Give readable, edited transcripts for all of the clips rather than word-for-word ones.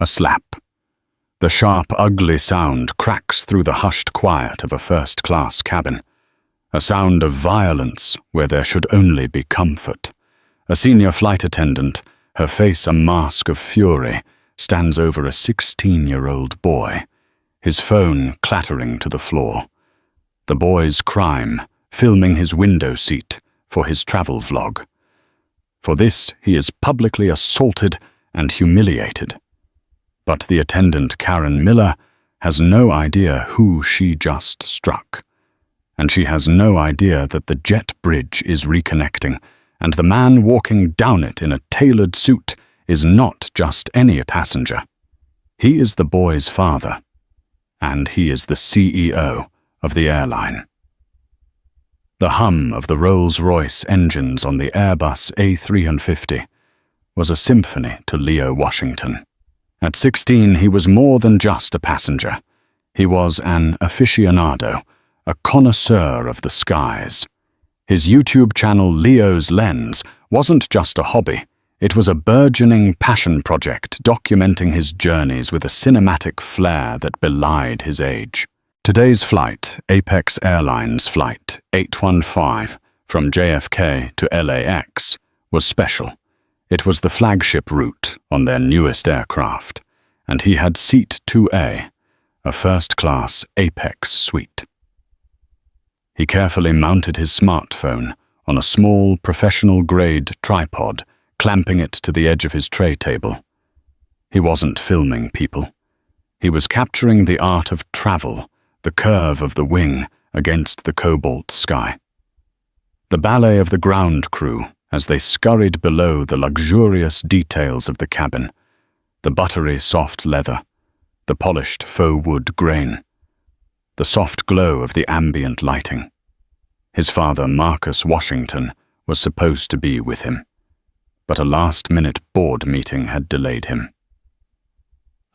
A slap. The sharp, ugly sound cracks through the hushed quiet of a first-class cabin. A sound of violence where there should only be comfort. A senior flight attendant, her face a mask of fury, stands over a 16-year-old boy, his phone clattering to the floor. The boy's crime, filming his window seat for his travel vlog. For this, he is publicly assaulted and humiliated. But the attendant, Karen Miller, has no idea who she just struck. And she has no idea that the jet bridge is reconnecting, and the man walking down it in a tailored suit is not just any passenger. He is the boy's father, and he is the CEO of the airline. The hum of the Rolls-Royce engines on the Airbus A350 was a symphony to Leo Washington. At 16, he was more than just a passenger. He was an aficionado, a connoisseur of the skies. His YouTube channel Leo's Lens wasn't just a hobby. It was a burgeoning passion project documenting his journeys with a cinematic flair that belied his age. Today's flight, Apex Airlines Flight 815 from JFK to LAX, was special. It was the flagship route on their newest aircraft, and he had Seat 2A, a first-class Apex suite. He carefully mounted his smartphone on a small, professional-grade tripod, clamping it to the edge of his tray table. He wasn't filming people. He was capturing the art of travel, the curve of the wing against the cobalt sky. The ballet of the ground crew as they scurried below the luxurious details of the cabin, the buttery soft leather, the polished faux wood grain, the soft glow of the ambient lighting. His father, Marcus Washington, was supposed to be with him, but a last-minute board meeting had delayed him.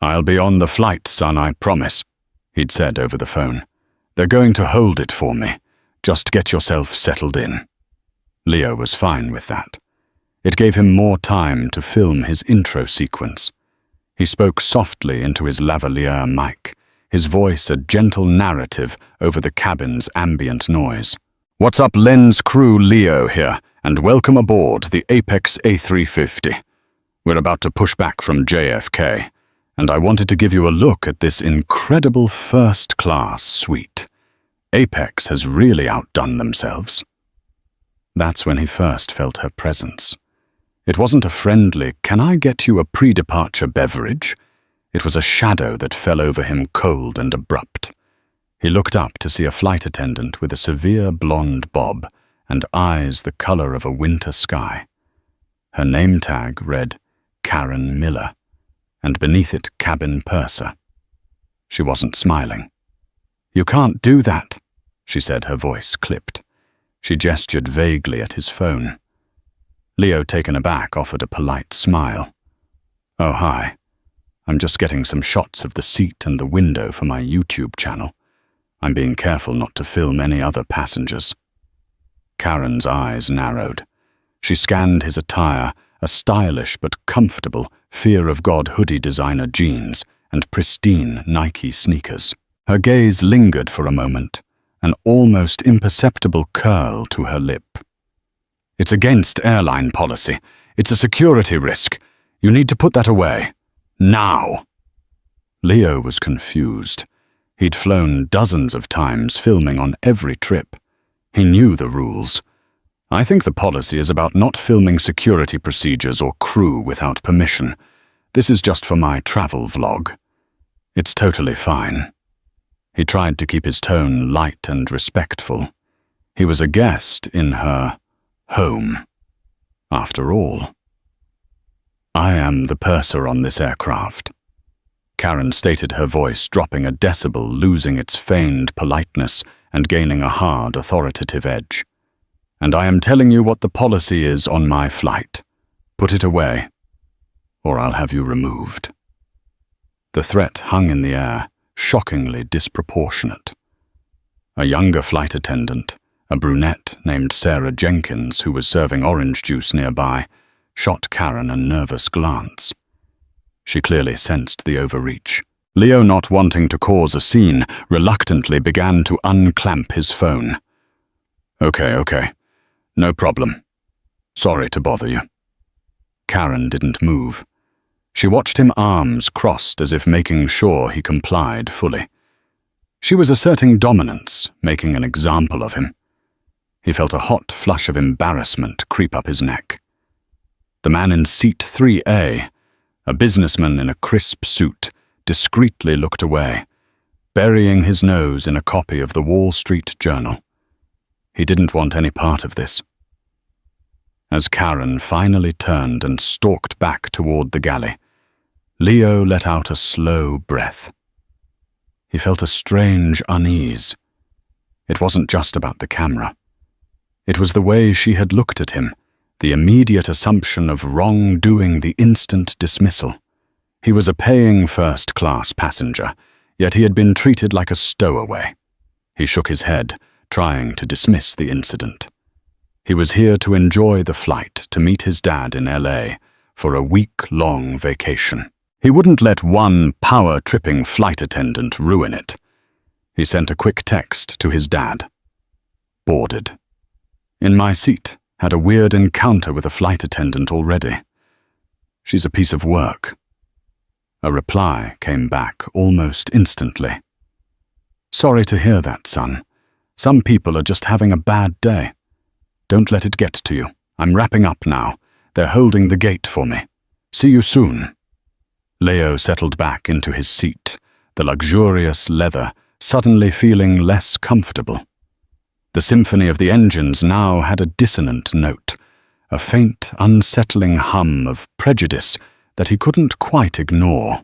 "I'll be on the flight, son, I promise," he'd said over the phone. "They're going to hold it for me. Just get yourself settled in." Leo was fine with that. It gave him more time to film his intro sequence. He spoke softly into his lavalier mic, his voice a gentle narrative over the cabin's ambient noise. "What's up, Lens crew? Leo here, and welcome aboard the Apex A350. We're about to push back from JFK, and I wanted to give you a look at this incredible first-class suite. Apex has really outdone themselves." That's when he first felt her presence. It wasn't a friendly, "Can I get you a pre-departure beverage?" It was a shadow that fell over him, cold and abrupt. He looked up to see a flight attendant with a severe blonde bob and eyes the color of a winter sky. Her name tag read Karen Miller, and beneath it cabin purser. She wasn't smiling. "You can't do that," she said, her voice clipped. She gestured vaguely at his phone. Leo, taken aback, offered a polite smile. "Oh, hi. I'm just getting some shots of the seat and the window for my YouTube channel. I'm being careful not to film any other passengers." Karen's eyes narrowed. She scanned his attire, a stylish but comfortable Fear of God hoodie designer jeans and pristine Nike sneakers. Her gaze lingered for a moment, an almost imperceptible curl to her lip. "It's against airline policy. It's a security risk. You need to put that away. Now." Leo was confused. He'd flown dozens of times, filming on every trip. He knew the rules. "I think the policy is about not filming security procedures or crew without permission. This is just for my travel vlog. It's totally fine." He tried to keep his tone light and respectful. He was a guest in her home, after all. "I am the purser on this aircraft," Karen stated, her voice dropping a decibel, losing its feigned politeness and gaining a hard, authoritative edge. "And I am telling you what the policy is on my flight. Put it away, or I'll have you removed." The threat hung in the air, shockingly disproportionate. A younger flight attendant, a brunette named Sarah Jenkins, who was serving orange juice nearby, shot Karen a nervous glance. She clearly sensed the overreach. Leo, not wanting to cause a scene, reluctantly began to unclamp his phone. Okay. No problem. Sorry to bother you. Karen didn't move. She watched him, arms crossed as if making sure he complied fully. She was asserting dominance, making an example of him. He felt a hot flush of embarrassment creep up his neck. The man in seat 3A, a businessman in a crisp suit, discreetly looked away, burying his nose in a copy of the Wall Street Journal. He didn't want any part of this. As Karen finally turned and stalked back toward the galley, Leo let out a slow breath. He felt a strange unease. It wasn't just about the camera. It was the way she had looked at him, the immediate assumption of wrongdoing, the instant dismissal. He was a paying first-class passenger, yet he had been treated like a stowaway. He shook his head, trying to dismiss the incident. He was here to enjoy the flight to meet his dad in LA for a week-long vacation. He wouldn't let one power-tripping flight attendant ruin it. He sent a quick text to his dad. Boarded. In my seat, had a weird encounter with a flight attendant already. She's a piece of work. A reply came back almost instantly. Sorry to hear that, son. Some people are just having a bad day. Don't let it get to you. I'm wrapping up now. They're holding the gate for me. See you soon. Leo settled back into his seat, the luxurious leather suddenly feeling less comfortable. The symphony of the engines now had a dissonant note, a faint, unsettling hum of prejudice that he couldn't quite ignore.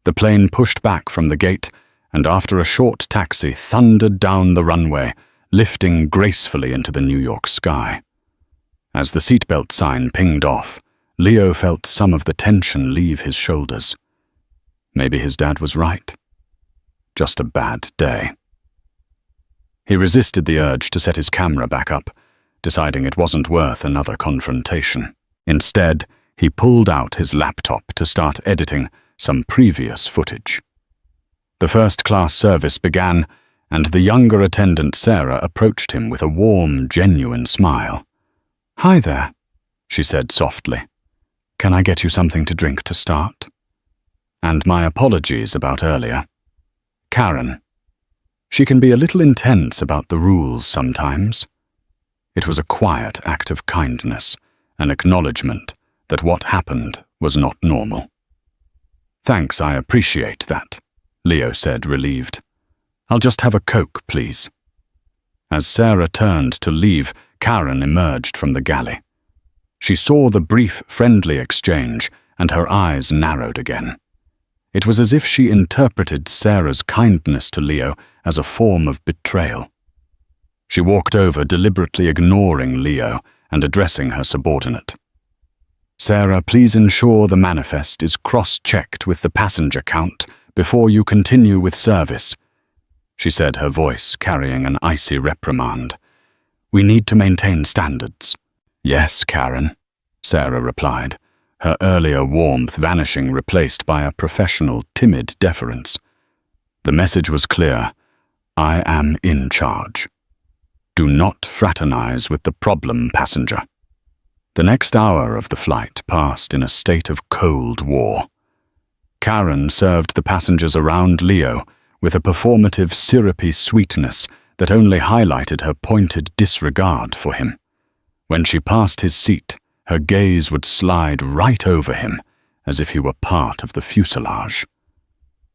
The plane pushed back from the gate, and after a short taxi thundered down the runway, lifting gracefully into the New York sky. As the seatbelt sign pinged off, Leo felt some of the tension leave his shoulders. Maybe his dad was right. Just a bad day. He resisted the urge to set his camera back up, deciding it wasn't worth another confrontation. Instead, he pulled out his laptop to start editing some previous footage. The first-class service began, and the younger attendant Sarah approached him with a warm, genuine smile. "Hi there," she said softly. "Can I get you something to drink to start?" And my apologies about earlier. Karen. She can be a little intense about the rules sometimes. It was a quiet act of kindness, an acknowledgement that what happened was not normal. "Thanks, I appreciate that," Leo said, relieved. "I'll just have a Coke, please." As Sarah turned to leave, Karen emerged from the galley. She saw the brief, friendly exchange, and her eyes narrowed again. It was as if she interpreted Sarah's kindness to Leo as a form of betrayal. She walked over, deliberately ignoring Leo and addressing her subordinate. "Sarah, please ensure the manifest is cross-checked with the passenger count before you continue with service," she said, her voice carrying an icy reprimand. "We need to maintain standards." "Yes, Karen," Sarah replied, her earlier warmth vanishing, replaced by a professional, timid deference. The message was clear. I am in charge. Do not fraternize with the problem passenger. The next hour of the flight passed in a state of Cold War. Karen served the passengers around Leo with a performative, syrupy sweetness that only highlighted her pointed disregard for him. When she passed his seat, her gaze would slide right over him, as if he were part of the fuselage.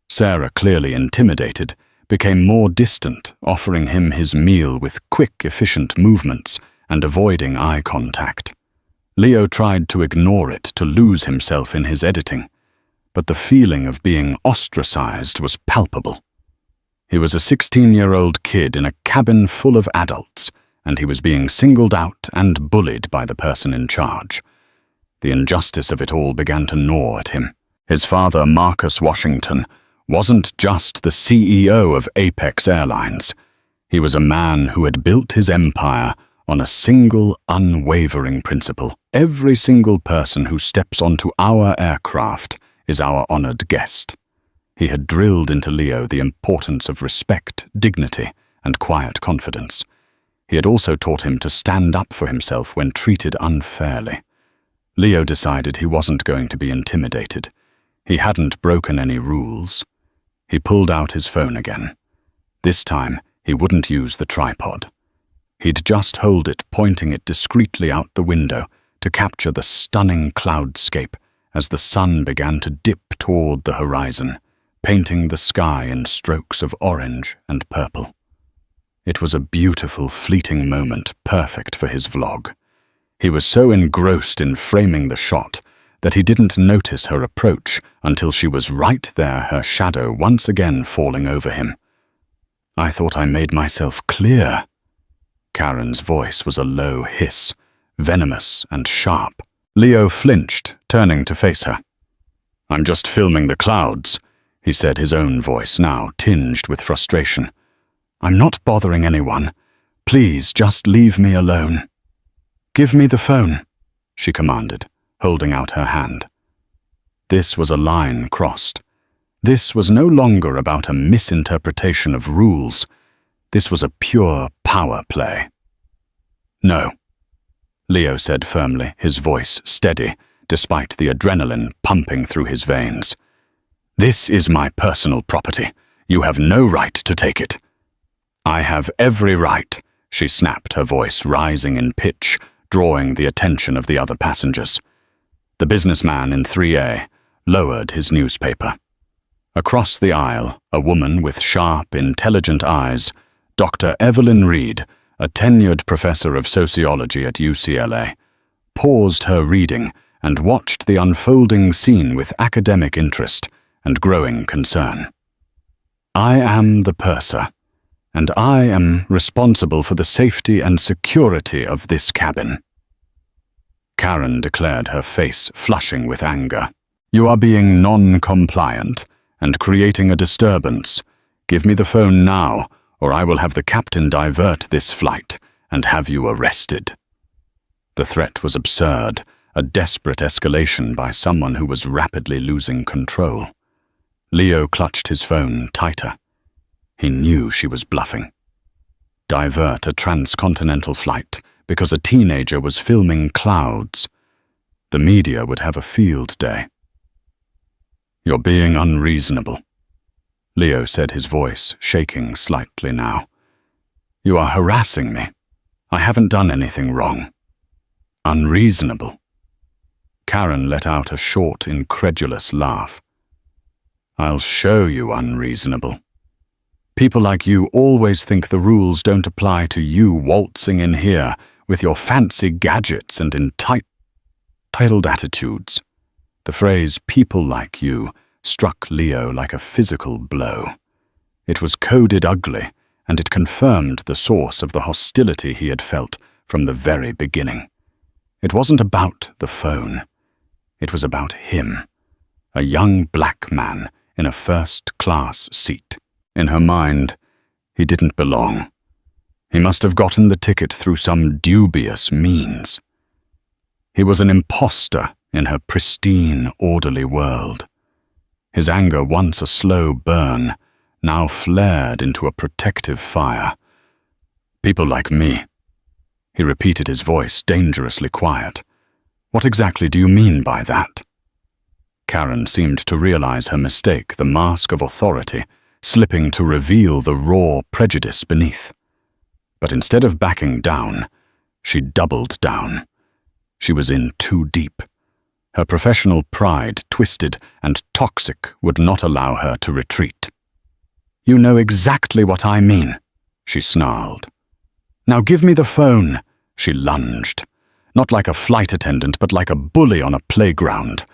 Sarah, clearly intimidated, became more distant, offering him his meal with quick, efficient movements and avoiding eye contact. Leo tried to ignore it, to lose himself in his editing, but the feeling of being ostracized was palpable. He was a 16-year-old kid in a cabin full of adults, and he was being singled out and bullied by the person in charge. The injustice of it all began to gnaw at him. His father, Marcus Washington, wasn't just the CEO of Apex Airlines. He was a man who had built his empire on a single, unwavering principle. Every single person who steps onto our aircraft is our honored guest." He had drilled into Leo the importance of respect, dignity, and quiet confidence. He had also taught him to stand up for himself when treated unfairly. Leo decided he wasn't going to be intimidated. He hadn't broken any rules. He pulled out his phone again. This time, he wouldn't use the tripod. He'd just hold it, pointing it discreetly out the window to capture the stunning cloudscape as the sun began to dip toward the horizon, painting the sky in strokes of orange and purple. It was a beautiful, fleeting moment, perfect for his vlog. He was so engrossed in framing the shot that he didn't notice her approach until she was right there, her shadow once again falling over him. "I thought I made myself clear." Karen's voice was a low hiss, venomous and sharp. Leo flinched, turning to face her. "I'm just filming the clouds," he said, his own voice now tinged with frustration. "I'm not bothering anyone. Please, just leave me alone." "Give me the phone," she commanded, holding out her hand. This was a line crossed. This was no longer about a misinterpretation of rules. This was a pure power play. "No," Leo said firmly, his voice steady, despite the adrenaline pumping through his veins. "This is my personal property. You have no right to take it." "I have every right," she snapped, her voice rising in pitch, drawing the attention of the other passengers. The businessman in 3A lowered his newspaper. Across the aisle, a woman with sharp, intelligent eyes, Dr. Evelyn Reed, a tenured professor of sociology at UCLA, paused her reading and watched the unfolding scene with academic interest and growing concern. "I am the purser, and I am responsible for the safety and security of this cabin." Karen declared, her face flushing with anger. "You are being non-compliant and creating a disturbance. Give me the phone now, or I will have the captain divert this flight and have you arrested." The threat was absurd, a desperate escalation by someone who was rapidly losing control. Leo clutched his phone tighter. He knew she was bluffing. Divert a transcontinental flight because a teenager was filming clouds. The media would have a field day. "You're being unreasonable," Leo said, his voice shaking slightly now. "You are harassing me. I haven't done anything wrong." "Unreasonable?" Karen let out a short, incredulous laugh. "I'll show you unreasonable. People like you always think the rules don't apply to you waltzing in here with your fancy gadgets and entitled attitudes." The phrase "people like you" struck Leo like a physical blow. It was coded ugly, and it confirmed the source of the hostility he had felt from the very beginning. It wasn't about the phone. It was about him, a young black man in a first-class seat. In her mind, he didn't belong. He must have gotten the ticket through some dubious means. He was an imposter in her pristine, orderly world. His anger, once a slow burn, now flared into a protective fire. "People like me," he repeated, his voice dangerously quiet. "What exactly do you mean by that?" Karen seemed to realize her mistake, the mask of authority slipping to reveal the raw prejudice beneath. But instead of backing down, she doubled down. She was in too deep. Her professional pride, twisted and toxic, would not allow her to retreat. "You know exactly what I mean," she snarled. "Now give me the phone," she lunged. Not like a flight attendant, but like a bully on a playground.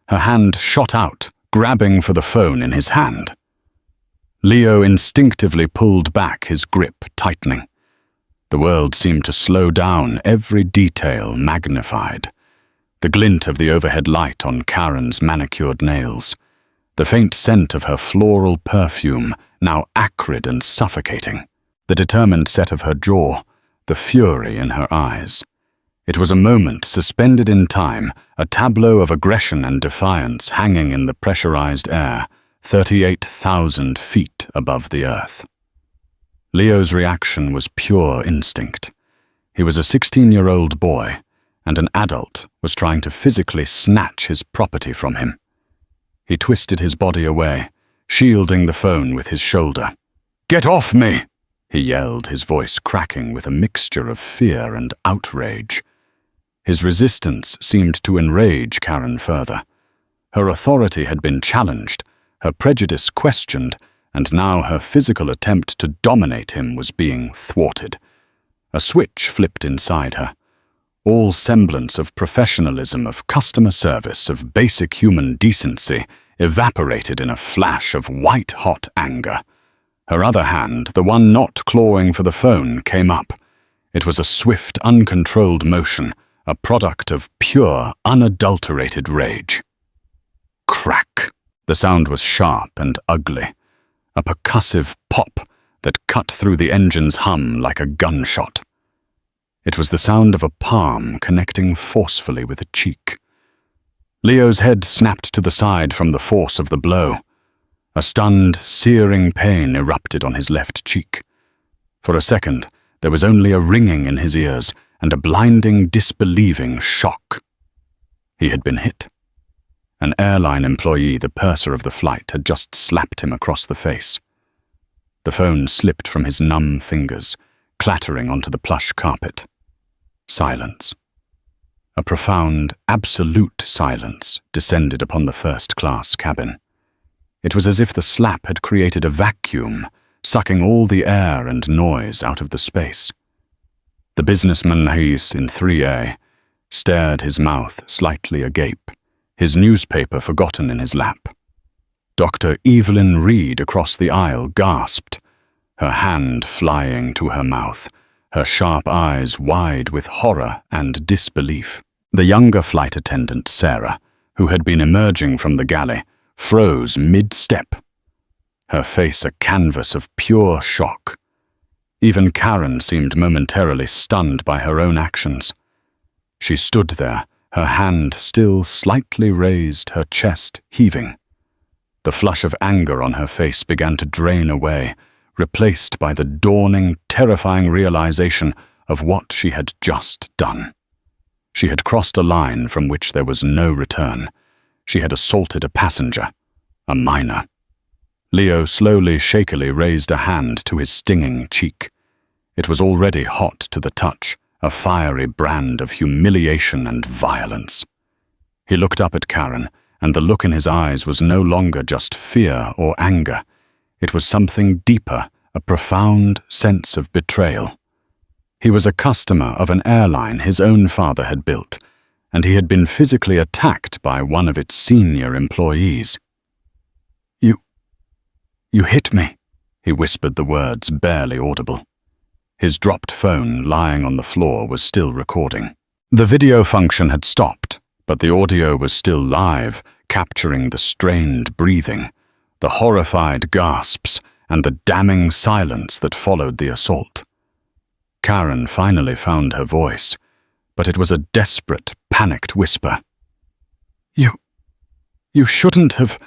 Her hand shot out, grabbing for the phone in his hand. Leo instinctively pulled back, his grip tightening. The world seemed to slow down, every detail magnified. The glint of the overhead light on Karen's manicured nails, the faint scent of her floral perfume, now acrid and suffocating, the determined set of her jaw, the fury in her eyes. It was a moment suspended in time, a tableau of aggression and defiance hanging in the pressurized air, 38,000 feet above the earth. Leo's reaction was pure instinct. He was a 16-year-old boy, and an adult was trying to physically snatch his property from him. He twisted his body away, shielding the phone with his shoulder. "Get off me!" he yelled, his voice cracking with a mixture of fear and outrage. His resistance seemed to enrage Karen further. Her authority had been challenged, her prejudice questioned, and now her physical attempt to dominate him was being thwarted. A switch flipped inside her. All semblance of professionalism, of customer service, of basic human decency evaporated in a flash of white-hot anger. Her other hand, the one not clawing for the phone, came up. It was a swift, uncontrolled motion, a product of pure, unadulterated rage. Crack! The sound was sharp and ugly, a percussive pop that cut through the engine's hum like a gunshot. It was the sound of a palm connecting forcefully with a cheek. Leo's head snapped to the side from the force of the blow. A stunned, searing pain erupted on his left cheek. For a second, there was only a ringing in his ears and a blinding, disbelieving shock. He had been hit. An airline employee, the purser of the flight, had just slapped him across the face. The phone slipped from his numb fingers, clattering onto the plush carpet. Silence. A profound, absolute silence descended upon the first-class cabin. It was as if the slap had created a vacuum, sucking all the air and noise out of the space. The businessman Hayes in 3A stared, his mouth slightly agape, his newspaper forgotten in his lap. Dr. Evelyn Reed across the aisle gasped, her hand flying to her mouth, her sharp eyes wide with horror and disbelief. The younger flight attendant, Sarah, who had been emerging from the galley, froze mid-step, her face a canvas of pure shock. Even Karen seemed momentarily stunned by her own actions. She stood there, her hand still slightly raised, her chest heaving. The flush of anger on her face began to drain away, replaced by the dawning, terrifying realization of what she had just done. She had crossed a line from which there was no return. She had assaulted a passenger, a minor. Leo slowly, shakily raised a hand to his stinging cheek. It was already hot to the touch, a fiery brand of humiliation and violence. He looked up at Karen, and the look in his eyes was no longer just fear or anger. It was something deeper, a profound sense of betrayal. He was a customer of an airline his own father had built, and he had been physically attacked by one of its senior employees. You hit me," he whispered the words barely audible. His dropped phone lying on the floor was still recording. The video function had stopped, but the audio was still live, capturing the strained breathing, the horrified gasps, and the damning silence that followed the assault. Karen finally found her voice, but it was a desperate, panicked whisper. You shouldn't have.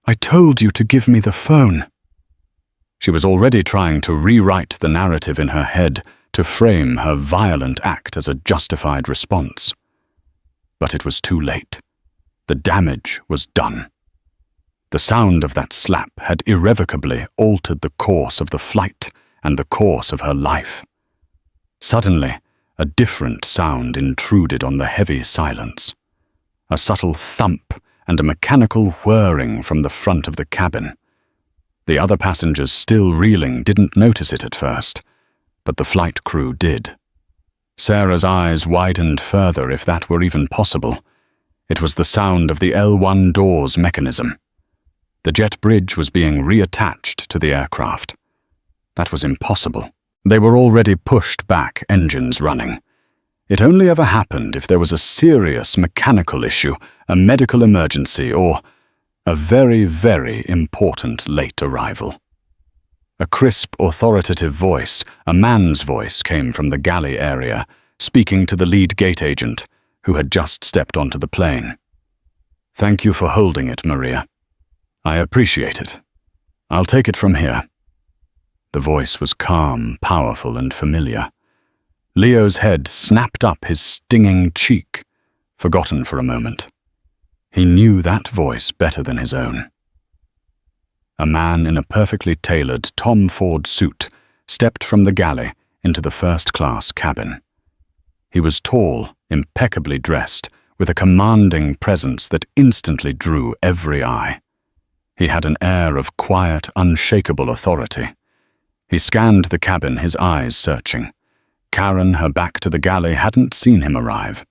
I told you to give me the phone." She was already trying to rewrite the narrative in her head to frame her violent act as a justified response. But it was too late. The damage was done. The sound of that slap had irrevocably altered the course of the flight and the course of her life. Suddenly, a different sound intruded on the heavy silence. A subtle thump and a mechanical whirring from the front of the cabin. The other passengers, still reeling, didn't notice it at first, but the flight crew did. Sarah's eyes widened further, if that were even possible. It was the sound of the L1 doors mechanism. The jet bridge was being reattached to the aircraft. That was impossible. They were already pushed back, engines running. It only ever happened if there was a serious mechanical issue, a medical emergency, or a very, very important late arrival. A crisp, authoritative voice, a man's voice, came from the galley area, speaking to the lead gate agent, who had just stepped onto the plane. "Thank you for holding it, Maria. I appreciate it. I'll take it from here." The voice was calm, powerful, and familiar. Leo's head snapped up his stinging cheek, forgotten for a moment. He knew that voice better than his own. A man in a perfectly tailored Tom Ford suit stepped from the galley into the first-class cabin. He was tall, impeccably dressed, with a commanding presence that instantly drew every eye. He had an air of quiet, unshakable authority. He scanned the cabin, his eyes searching. Karen, her back to the galley, hadn't seen him arrive.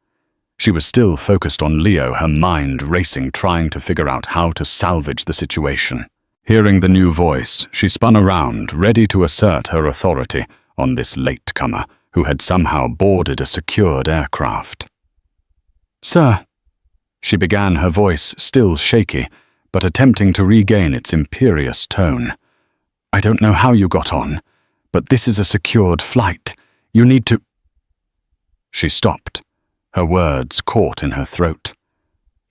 She was still focused on Leo, her mind racing, trying to figure out how to salvage the situation. Hearing the new voice, she spun around, ready to assert her authority on this latecomer who had somehow boarded a secured aircraft. "Sir," she began, her voice still shaky, but attempting to regain its imperious tone. "I don't know how you got on, but this is a secured flight. You need to—" She stopped, her words caught in her throat.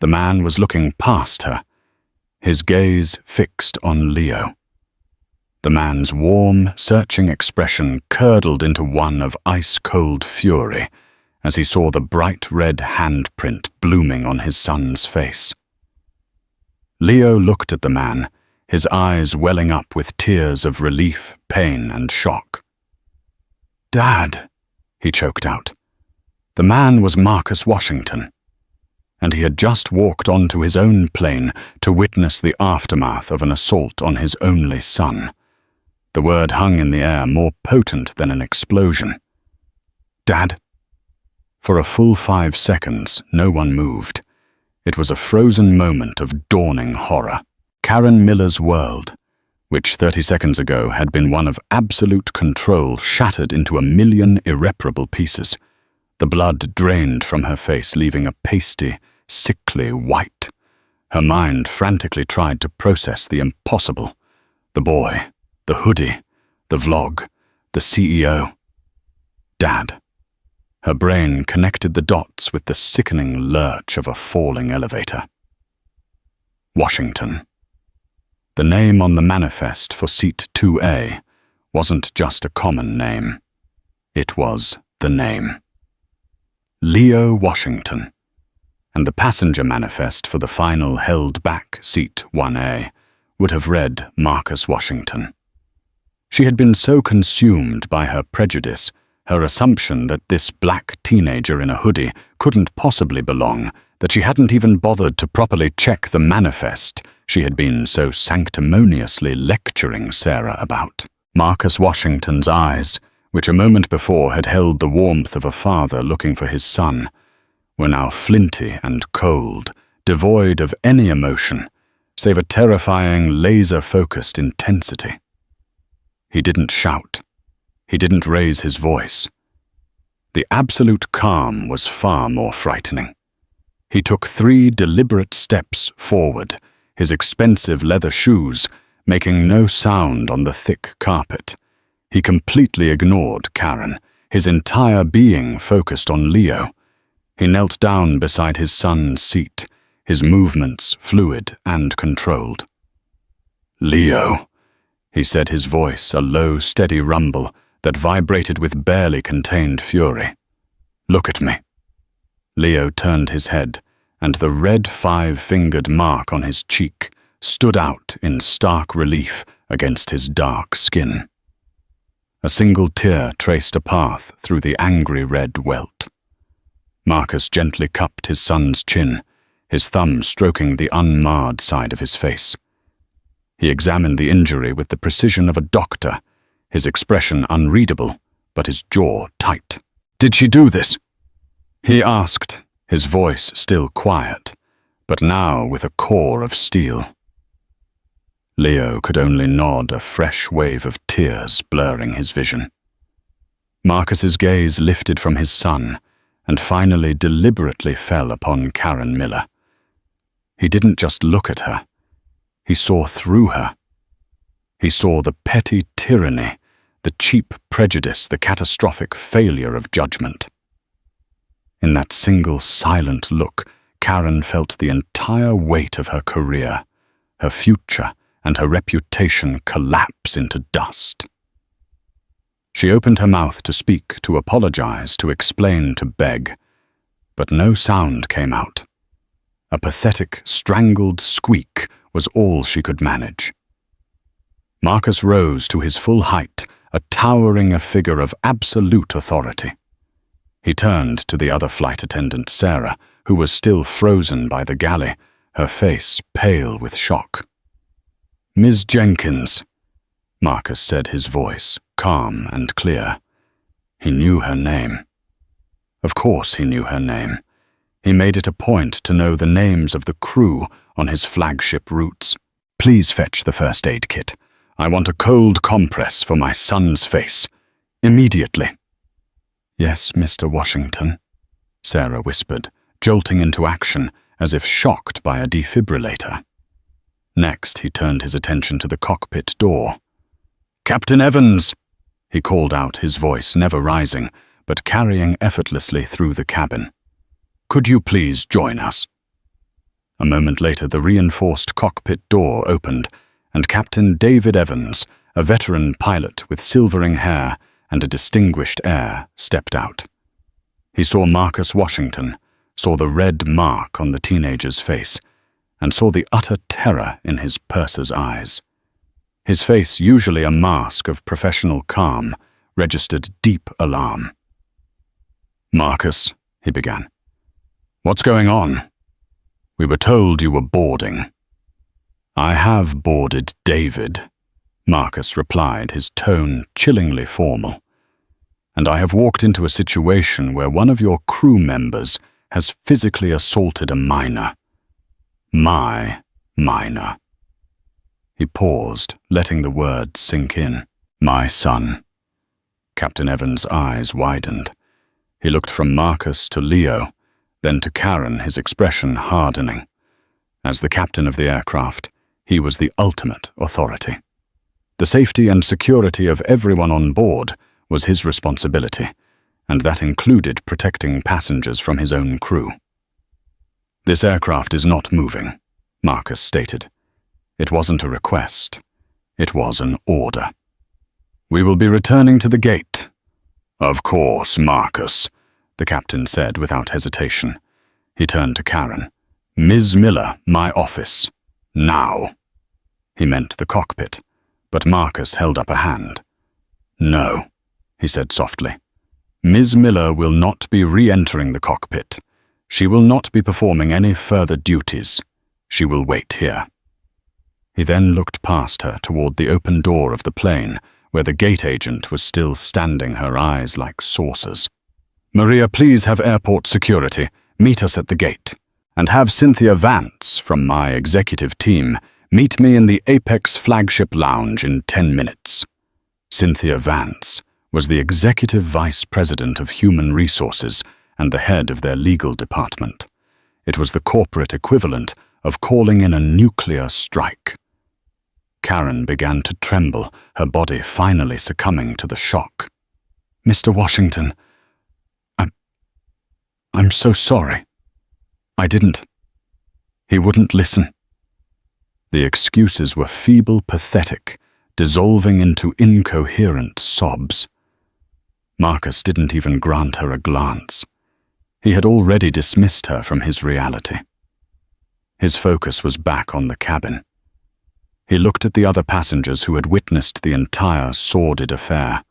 The man was looking past her, his gaze fixed on Leo. The man's warm, searching expression curdled into one of ice-cold fury as he saw the bright red handprint blooming on his son's face. Leo looked at the man, his eyes welling up with tears of relief, pain, and shock. "Dad," he choked out. The man was Marcus Washington, and he had just walked onto his own plane to witness the aftermath of an assault on his only son. The word hung in the air, more potent than an explosion. "Dad?" For a full 5 seconds, no one moved. It was a frozen moment of dawning horror. Karen Miller's world, which 30 seconds ago had been one of absolute control, shattered into a million irreparable pieces. The blood drained from her face, leaving a pasty, sickly white. Her mind frantically tried to process the impossible. The boy, the hoodie, the vlog, the CEO. Dad. Her brain connected the dots with the sickening lurch of a falling elevator. Washington. The name on the manifest for seat 2A wasn't just a common name. It was the name. Leo Washington. And the passenger manifest for the final held-back seat 1A would have read Marcus Washington. She had been so consumed by her prejudice, her assumption that this black teenager in a hoodie couldn't possibly belong, that she hadn't even bothered to properly check the manifest she had been so sanctimoniously lecturing Sarah about. Marcus Washington's eyes, which a moment before had held the warmth of a father looking for his son, were now flinty and cold, devoid of any emotion, save a terrifying, laser-focused intensity. He didn't shout. He didn't raise his voice. The absolute calm was far more frightening. He took 3 deliberate steps forward, his expensive leather shoes making no sound on the thick carpet. He completely ignored Karen, his entire being focused on Leo. He knelt down beside his son's seat, his movements fluid and controlled. "Leo," he said, his voice a low, steady rumble that vibrated with barely contained fury. "Look at me." Leo turned his head, and the red 5-fingered mark on his cheek stood out in stark relief against his dark skin. A single tear traced a path through the angry red welt. Marcus gently cupped his son's chin, his thumb stroking the unmarred side of his face. He examined the injury with the precision of a doctor, his expression unreadable, but his jaw tight. "Did she do this?" he asked, his voice still quiet, but now with a core of steel. Leo could only nod, a fresh wave of tears blurring his vision. Marcus's gaze lifted from his son and finally deliberately fell upon Karen Miller. He didn't just look at her. He saw through her. He saw the petty tyranny, the cheap prejudice, the catastrophic failure of judgment. In that single silent look, Karen felt the entire weight of her career, her future, and her reputation collapse into dust. She opened her mouth to speak, to apologize, to explain, to beg, but no sound came out. A pathetic, strangled squeak was all she could manage. Marcus rose to his full height, a towering figure of absolute authority. He turned to the other flight attendant, Sarah, who was still frozen by the galley, her face pale with shock. "Ms. Jenkins," Marcus said, his voice calm and clear. He knew her name. Of course he knew her name. He made it a point to know the names of the crew on his flagship routes. "Please fetch the first aid kit. I want a cold compress for my son's face. Immediately." "Yes, Mr. Washington," Sarah whispered, jolting into action as if shocked by a defibrillator. Next, he turned his attention to the cockpit door. "Captain Evans!" he called out, his voice never rising, but carrying effortlessly through the cabin. "Could you please join us?" A moment later, the reinforced cockpit door opened, and Captain David Evans, a veteran pilot with silvering hair and a distinguished air, stepped out. He saw Marcus Washington, saw the red mark on the teenager's face, and saw the utter terror in his purser's eyes. His face, usually a mask of professional calm, registered deep alarm. "Marcus," he began, "what's going on? We were told you were boarding." "I have boarded David," Marcus replied, his tone chillingly formal. "And I have walked into a situation where one of your crew members has physically assaulted a minor. My minor." He paused, letting the words sink in. "My son." Captain Evans' eyes widened. He looked from Marcus to Leo, then to Karen, his expression hardening. As the captain of the aircraft, he was the ultimate authority. The safety and security of everyone on board was his responsibility, and that included protecting passengers from his own crew. "This aircraft is not moving," Marcus stated. It wasn't a request. It was an order. "We will be returning to the gate." "Of course, Marcus," the captain said without hesitation. He turned to Karen. "Ms. Miller, my office. Now." He meant the cockpit, but Marcus held up a hand. "No," he said softly. "Ms. Miller will not be re-entering the cockpit. She will not be performing any further duties. She will wait here." He then looked past her toward the open door of the plane, where the gate agent was still standing, her eyes like saucers. "Maria, please have airport security meet us at the gate, and have Cynthia Vance from my executive team meet me in the Apex flagship lounge in 10 minutes. Cynthia Vance was the executive vice president of human resources and the head of their legal department. It was the corporate equivalent of calling in a nuclear strike. Karen began to tremble, her body finally succumbing to the shock. "Mr. Washington, I'm so sorry. I didn't." He wouldn't listen. The excuses were feeble, pathetic, dissolving into incoherent sobs. Marcus didn't even grant her a glance. He had already dismissed her from his reality. His focus was back on the cabin. He looked at the other passengers who had witnessed the entire sordid affair.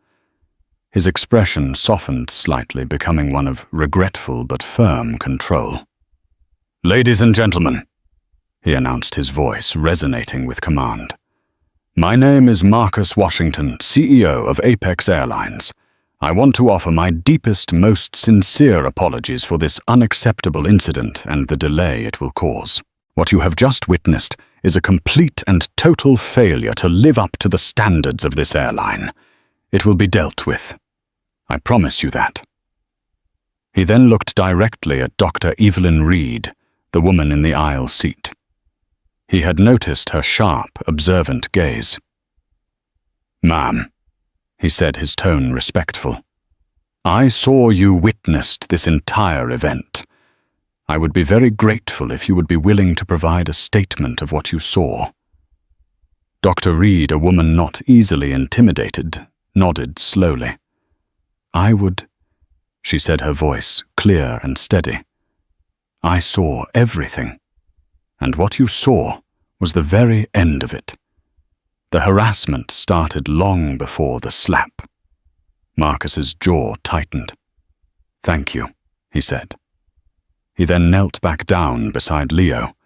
His expression softened slightly, becoming one of regretful but firm control. "Ladies and gentlemen," he announced, his voice resonating with command. "My name is Marcus Washington, CEO of Apex Airlines. I want to offer my deepest, most sincere apologies for this unacceptable incident and the delay it will cause. What you have just witnessed is a complete and total failure to live up to the standards of this airline. It will be dealt with. I promise you that." He then looked directly at Dr. Evelyn Reed, the woman in the aisle seat. He had noticed her sharp, observant gaze. "Ma'am," he said, his tone respectful, I saw you witnessed this entire event. I would be very grateful if you would be willing to provide a statement of what you saw." Dr. Reed, a woman not easily intimidated, nodded slowly. "I would," she said, her voice clear and steady. "I saw everything, and what you saw was the very end of it. The harassment started long before the slap." Marcus's jaw tightened. "Thank you," he said. He then knelt back down beside Leo,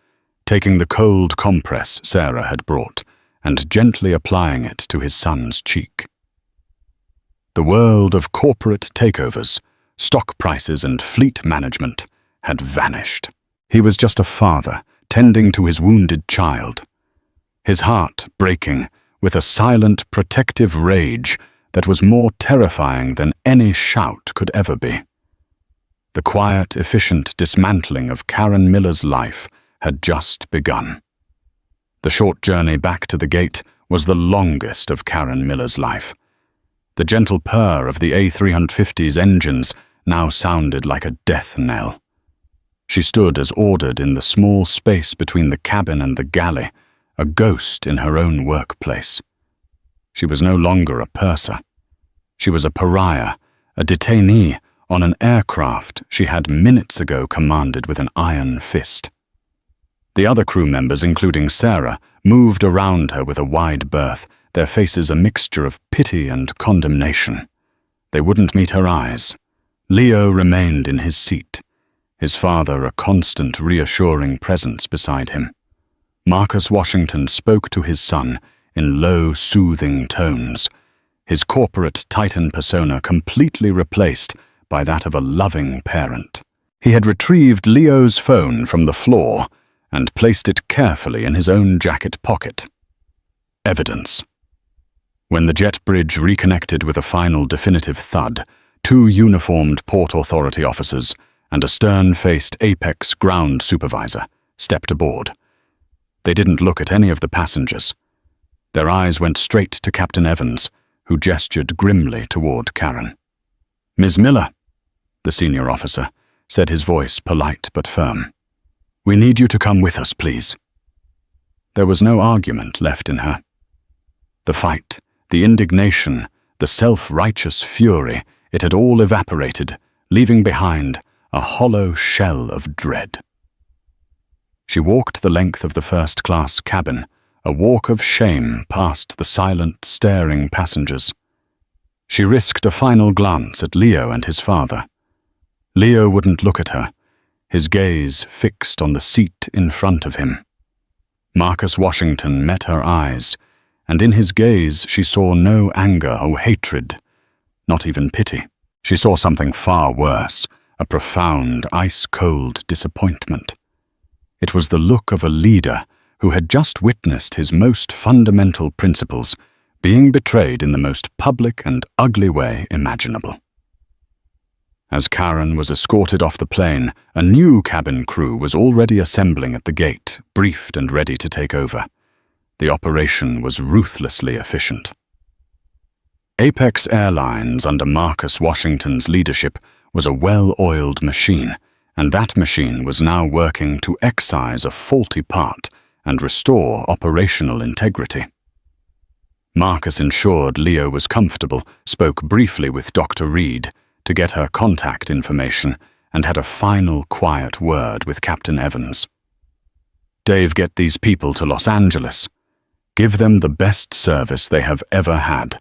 taking the cold compress Sarah had brought and gently applying it to his son's cheek. The world of corporate takeovers, stock prices and fleet management had vanished. He was just a father tending to his wounded child, his heart breaking with a silent, protective rage that was more terrifying than any shout could ever be. The quiet, efficient dismantling of Karen Miller's life had just begun. The short journey back to the gate was the longest of Karen Miller's life. The gentle purr of the A350's engines now sounded like a death knell. She stood as ordered in the small space between the cabin and the galley, a ghost in her own workplace. She was no longer a purser. She was a pariah, a detainee on an aircraft she had minutes ago commanded with an iron fist. The other crew members, including Sarah, moved around her with a wide berth, their faces a mixture of pity and condemnation. They wouldn't meet her eyes. Leo remained in his seat, his father a constant, reassuring presence beside him. Marcus Washington spoke to his son in low, soothing tones, his corporate Titan persona completely replaced by that of a loving parent. He had retrieved Leo's phone from the floor and placed it carefully in his own jacket pocket. Evidence. When the jet bridge reconnected with a final definitive thud, 2 uniformed Port Authority officers and a stern-faced Apex ground supervisor stepped aboard. They didn't look at any of the passengers. Their eyes went straight to Captain Evans, who gestured grimly toward Karen. "Ms. Miller," the senior officer said, his voice polite but firm. "We need you to come with us, please." There was no argument left in her. The fight, the indignation, the self-righteous fury, it had all evaporated, leaving behind a hollow shell of dread. She walked the length of the first-class cabin, a walk of shame past the silent, staring passengers. She risked a final glance at Leo and his father. Leo wouldn't look at her, his gaze fixed on the seat in front of him. Marcus Washington met her eyes, and in his gaze she saw no anger or hatred, not even pity. She saw something far worse, a profound, ice-cold disappointment. It was the look of a leader who had just witnessed his most fundamental principles being betrayed in the most public and ugly way imaginable. As Karen was escorted off the plane, a new cabin crew was already assembling at the gate, briefed and ready to take over. The operation was ruthlessly efficient. Apex Airlines, under Marcus Washington's leadership, was a well-oiled machine, and that machine was now working to excise a faulty part and restore operational integrity. Marcus ensured Leo was comfortable, spoke briefly with Dr. Reed to get her contact information, and had a final quiet word with Captain Evans. "Dave, get these people to Los Angeles. Give them the best service they have ever had.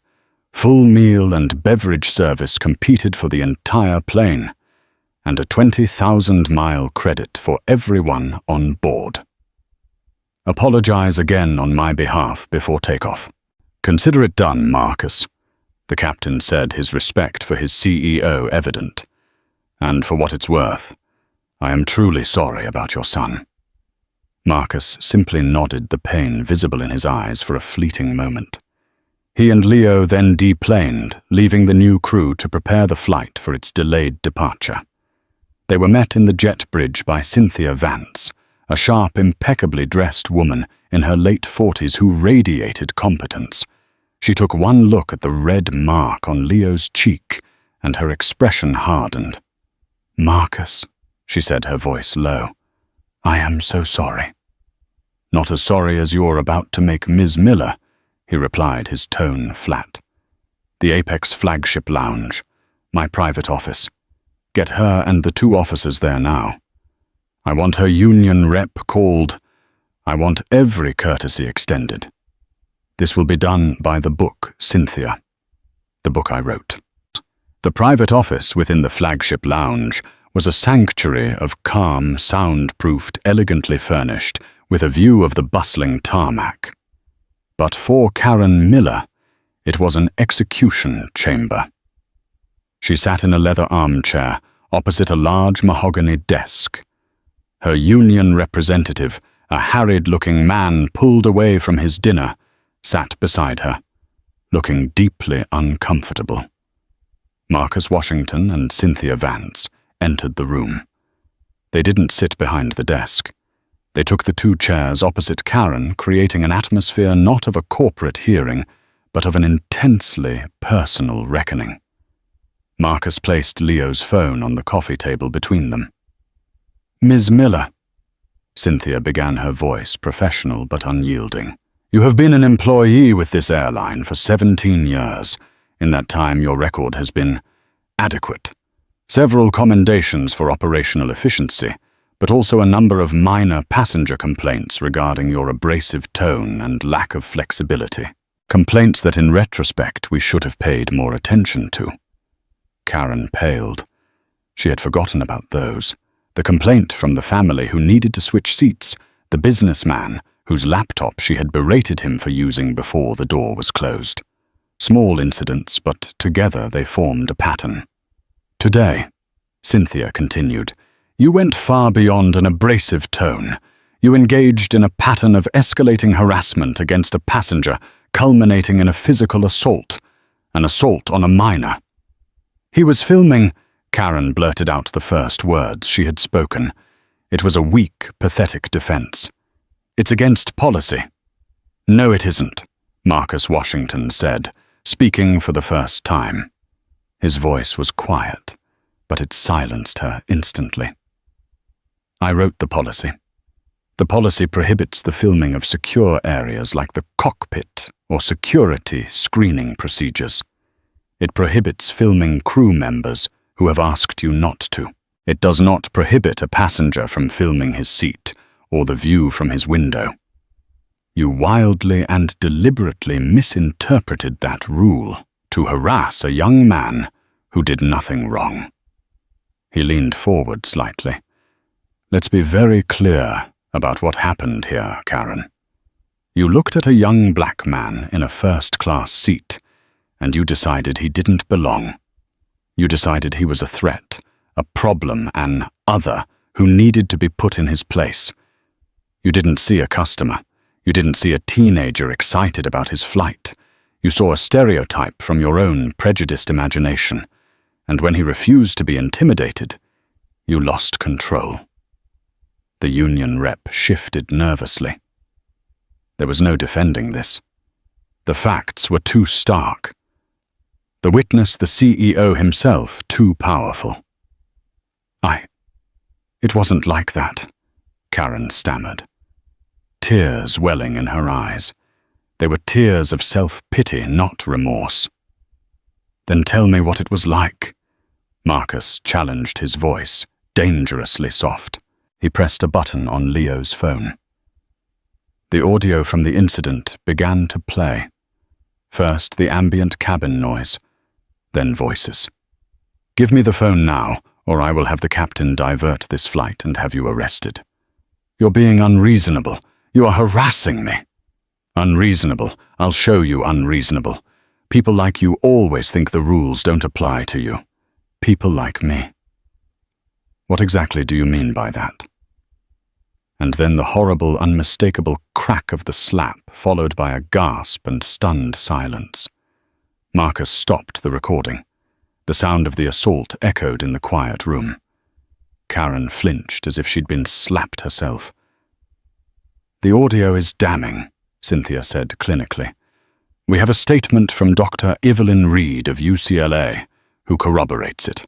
Full meal and beverage service competed for the entire plane, and a 20,000-mile credit for everyone on board. Apologize again on my behalf before takeoff." "Consider it done, Marcus," the captain said, his respect for his CEO evident. "And for what it's worth, I am truly sorry about your son." Marcus simply nodded, the pain visible in his eyes for a fleeting moment. He and Leo then deplaned, leaving the new crew to prepare the flight for its delayed departure. They were met in the jet bridge by Cynthia Vance, a sharp, impeccably dressed woman in her late 40s who radiated competence. She took one look at the red mark on Leo's cheek and her expression hardened. "Marcus," she said, her voice low, "I am so sorry." "Not as sorry as you're about to make Ms. Miller," he replied, his tone flat. "The Apex flagship lounge, my private office. Get her and the 2 officers there now. I want her union rep called. I want every courtesy extended. This will be done by the book, Cynthia. The book I wrote." The private office within the flagship lounge was a sanctuary of calm, soundproofed, elegantly furnished, with a view of the bustling tarmac. But for Karen Miller, it was an execution chamber. She sat in a leather armchair opposite a large mahogany desk. Her union representative, a harried-looking man pulled away from his dinner, sat beside her, looking deeply uncomfortable. Marcus Washington and Cynthia Vance entered the room. They didn't sit behind the desk. They took the 2 chairs opposite Karen, creating an atmosphere not of a corporate hearing, but of an intensely personal reckoning. Marcus placed Leo's phone on the coffee table between them. "Ms. Miller," Cynthia began, her voice professional but unyielding. "You have been an employee with this airline for 17 years. In that time, your record has been adequate. Several commendations for operational efficiency, but also a number of minor passenger complaints regarding your abrasive tone and lack of flexibility. Complaints that in retrospect we should have paid more attention to." Karen paled. She had forgotten about those. The complaint from the family who needed to switch seats, the businessman whose laptop she had berated him for using before the door was closed. Small incidents, but together they formed a pattern. "Today," Cynthia continued, "you went far beyond an abrasive tone. You engaged in a pattern of escalating harassment against a passenger, culminating in a physical assault, an assault on a minor." "He was filming," Karen blurted out the first words she had spoken. It was a weak, pathetic defense. "It's against policy." "No, it isn't," Marcus Washington said, speaking for the first time. His voice was quiet, but it silenced her instantly. "I wrote the policy. The policy prohibits the filming of secure areas like the cockpit or security screening procedures. It prohibits filming crew members who have asked you not to. It does not prohibit a passenger from filming his seat or the view from his window. You wildly and deliberately misinterpreted that rule to harass a young man who did nothing wrong." He leaned forward slightly. "Let's be very clear about what happened here, Karen. You looked at a young black man in a first-class seat, and you decided he didn't belong. You decided he was a threat, a problem, an other who needed to be put in his place. You didn't see a customer. You didn't see a teenager excited about his flight. You saw a stereotype from your own prejudiced imagination, and when he refused to be intimidated, you lost control." The union rep shifted nervously. There was no defending this. The facts were too stark. The witness, the CEO himself, too powerful. It wasn't like that," Karen stammered, tears welling in her eyes. They were tears of self-pity, not remorse. "Then tell me what it was like," Marcus challenged, his voice dangerously soft. He pressed a button on Leo's phone. The audio from the incident began to play. First the ambient cabin noise, then voices. "Give me the phone now, or I will have the captain divert this flight and have you arrested. You're being unreasonable. You are harassing me." "Unreasonable. I'll show you unreasonable. People like you always think the rules don't apply to you. People like me." "What exactly do you mean by that?" And then the horrible, unmistakable crack of the slap, followed by a gasp and stunned silence. Marcus stopped the recording. The sound of the assault echoed in the quiet room. Karen flinched as if she'd been slapped herself. "The audio is damning," Cynthia said clinically. "We have a statement from Dr. Evelyn Reed of UCLA, who corroborates it.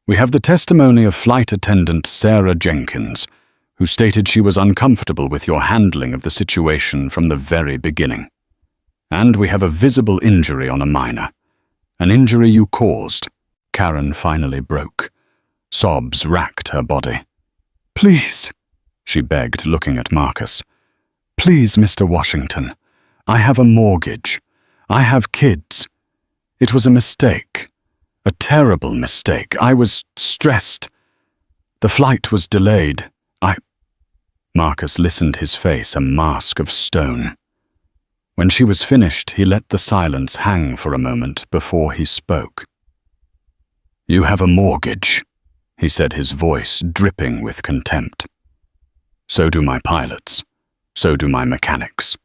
We have the testimony of flight attendant Sarah Jenkins, who stated she was uncomfortable with your handling of the situation from the very beginning. And we have a visible injury on a minor, an injury you caused. Karen finally broke. Sobs racked her body. "Please," she begged, looking at Marcus. "Please, Mr. Washington. I have a mortgage. I have kids. It was a mistake. A terrible mistake. I was stressed. The flight was delayed. Marcus listened, his face a mask of stone. When she was finished, he let the silence hang for a moment before he spoke. "You have a mortgage," he said, his voice dripping with contempt. "So do my pilots. So do my mechanics.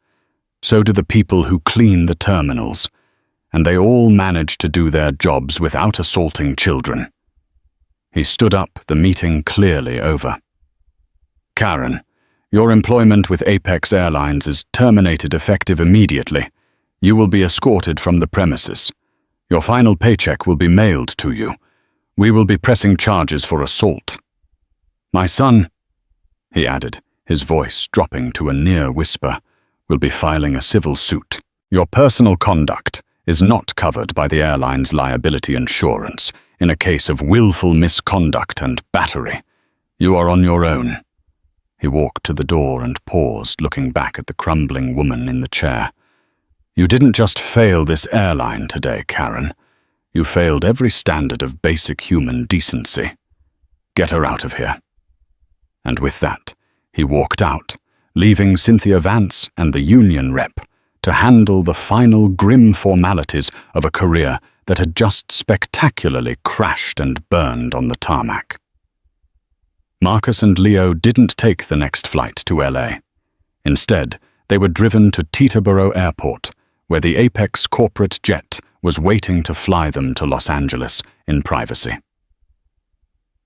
So do the people who clean the terminals. And they all manage to do their jobs without assaulting children." He stood up, the meeting clearly over. "Karen, your employment with Apex Airlines is terminated effective immediately. You will be escorted from the premises. Your final paycheck will be mailed to you. We will be pressing charges for assault. My son," he added, his voice dropping to a near whisper, "will be filing a civil suit. Your personal conduct is not covered by the airline's liability insurance in a case of willful misconduct and battery. You are on your own." He walked to the door and paused, looking back at the crumbling woman in the chair. "You didn't just fail this airline today, Karen. You failed every standard of basic human decency. Get her out of here." And with that, he walked out, leaving Cynthia Vance and the union rep to handle the final grim formalities of a career that had just spectacularly crashed and burned on the tarmac. Marcus and Leo didn't take the next flight to LA. Instead, they were driven to Teterboro Airport, where the Apex corporate jet was waiting to fly them to Los Angeles in privacy.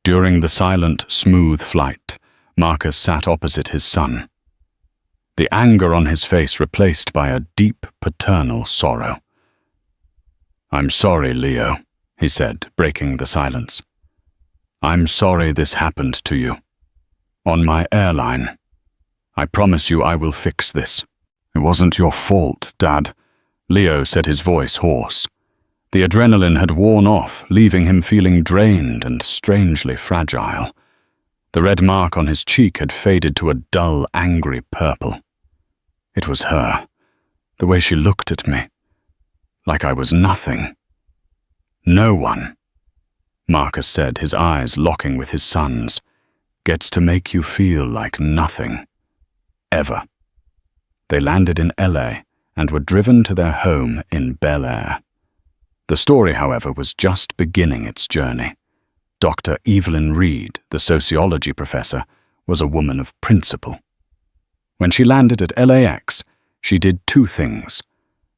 During the silent, smooth flight, Marcus sat opposite his son, the anger on his face replaced by a deep paternal sorrow. "I'm sorry, Leo," he said, breaking the silence. "I'm sorry this happened to you. On my airline. I promise you I will fix this." "It wasn't your fault, Dad," Leo said, his voice hoarse. The adrenaline had worn off, leaving him feeling drained and strangely fragile. The red mark on his cheek had faded to a dull, angry purple. It was her, the way she looked at me, like I was nothing. "No one," Marcus said, his eyes locking with his son's, "gets to make you feel like nothing. Ever." They landed in LA and were driven to their home in Bel Air. The story, however, was just beginning its journey. Dr. Evelyn Reed, the sociology professor, was a woman of principle. When she landed at LAX, she did two things.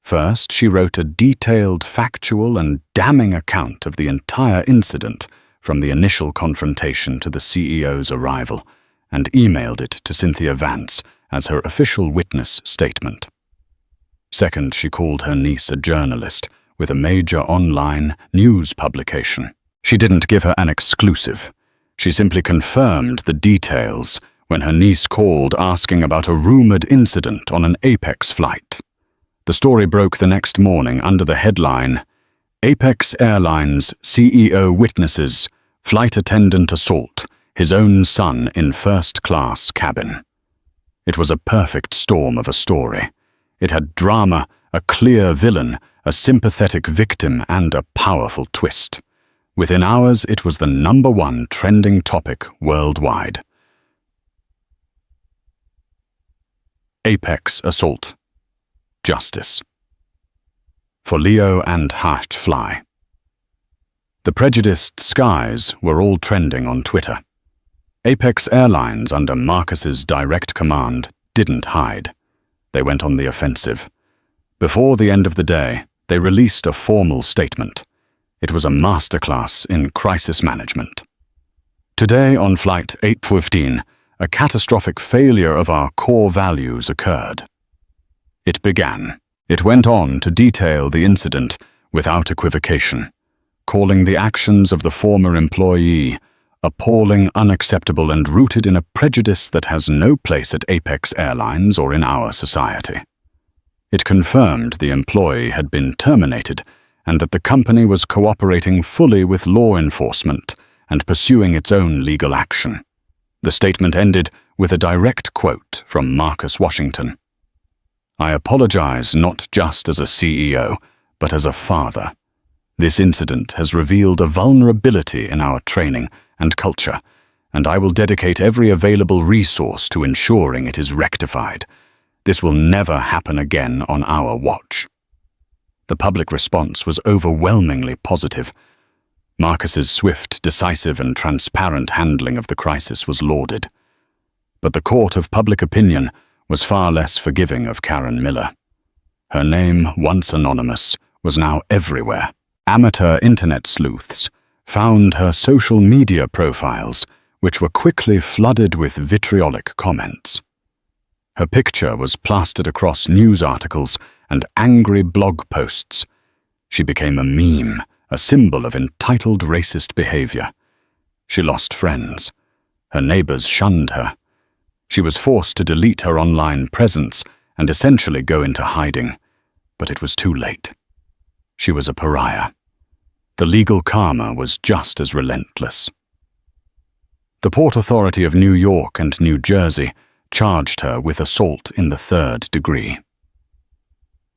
First, she wrote a detailed, factual, and damning account of the entire incident from the initial confrontation to the CEO's arrival, and emailed it to Cynthia Vance as her official witness statement. Second, she called her niece a journalist with a major online news publication. She didn't give her an exclusive. She simply confirmed the details when her niece called asking about a rumored incident on an Apex flight. The story broke the next morning under the headline, "Apex Airlines CEO witnesses flight attendant assault, his own son in first-class cabin." It was a perfect storm of a story. It had drama, a clear villain, a sympathetic victim, and a powerful twist. Within hours, it was the #1 trending topic worldwide. Apex assault. Justice. For Leo and Hashed Fly. The prejudiced skies were all trending on Twitter. Apex Airlines, under Marcus's direct command, didn't hide. They went on the offensive. Before the end of the day, they released a formal statement. It was a masterclass in crisis management. "Today on Flight 815, a catastrophic failure of our core values occurred." It began. It went on to detail the incident without equivocation. calling the actions of the former employee appalling, unacceptable, and rooted in a prejudice that has no place at Apex Airlines or in our society. It confirmed the employee had been terminated and that the company was cooperating fully with law enforcement and pursuing its own legal action. The statement ended with a direct quote from Marcus Washington. "I apologize not just as a CEO, but as a father. This incident has revealed a vulnerability in our training and culture, and I will dedicate every available resource to ensuring it is rectified. This will never happen again on our watch." The public response was overwhelmingly positive. Marcus's swift, decisive, and transparent handling of the crisis was lauded. But the court of public opinion was far less forgiving of Karen Miller. Her name, once anonymous, was now everywhere. Amateur internet sleuths found her social media profiles, which were quickly flooded with vitriolic comments. Her picture was plastered across news articles and angry blog posts. She became a meme, a symbol of entitled racist behavior. She lost friends. Her neighbors shunned her. She was forced to delete her online presence and essentially go into hiding. But it was too late. She was a pariah. The legal karma was just as relentless. The Port Authority of New York and New Jersey charged her with assault in the 3rd degree.